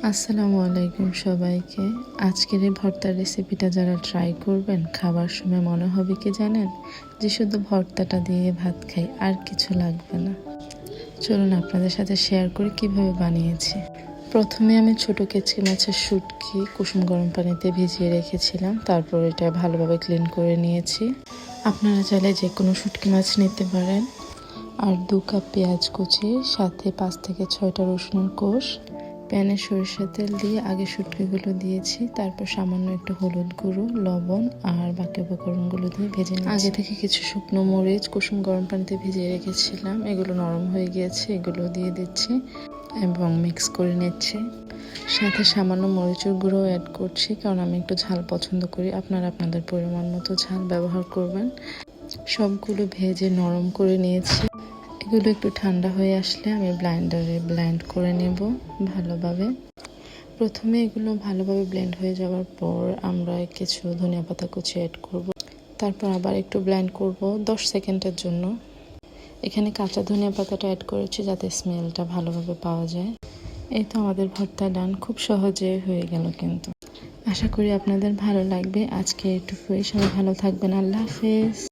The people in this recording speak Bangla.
আসসালামু আলাইকুম সবাইকে। আজকের এই ভর্তার রেসিপিটা যারা ট্রাই করবেন, খাবার সময় মনে হবে কি জানেন, যে শুধু ভর্তাটা দিয়ে ভাত খাই, আর কিছু লাগবে না। চলুন আপনাদের সাথে শেয়ার করি কিভাবে বানিয়েছি। প্রথমে আমি ছোট কেচকি মাছের শুটকি কুসুম গরম পানিতে ভিজিয়ে রেখেছিলাম, তারপর এটা ভালোভাবে ক্লিন করে নিয়েছি। আপনারা চাইলে যে কোনো শুটকি মাছ নিতে পারেন। আর 2 কাপ পেঁয়াজ কুচি, সাথে 5 থেকে 6টা রসুনের কোষ। প্যানে সরিষার তেল দিয়ে আগে শুটকিগুলো দিয়েছি, তারপর সামান্য একটু হলুদ গুঁড়ো, লবণ আর বাকি উপকরণগুলো দিয়ে ভেজে নিয়েছি। আগে থেকে কিছু শুকনো মরিচ কুসুম গরম পানিতে ভিজিয়ে রেখেছিলাম, এগুলো নরম হয়ে গিয়েছে, এগুলো দিয়ে দিচ্ছি এবং মিক্স করে নিচ্ছি। সাথে সামান্য মরিচের গুঁড়ো অ্যাড করছি, কারণ আমি একটু ঝাল পছন্দ করি। আপনারা আপনাদের পরিমাণ মতো ঝাল ব্যবহার করবেন। সবগুলো ভেজে নরম করে নিয়েছি। এগুলো একটু ঠান্ডা হয়ে আসলে আমি ব্লেন্ডারে ব্লেন্ড করে নেব ভালোভাবে। প্রথমে এগুলো ভালোভাবে ব্লেন্ড হয়ে যাওয়ার পর আমরা কিছু ধনিয়া পাতা কুচি অ্যাড করব। তারপর আবার একটু ব্লেন্ড করব 10 সেকেন্ডের জন্য। এখানে কাঁচা ধনিয়া পাতাটা অ্যাড করেছি যাতে স্মেলটা ভালোভাবে পাওয়া যায়। এই তো আমাদের ভর্তা ডান, খুব সহজে হয়ে গেল কিন্তু। আশা করি আপনাদের ভালো লাগবে। আজকে এটুকুই, সবাই ভালো থাকবেন। আল্লাহ হাফেজ।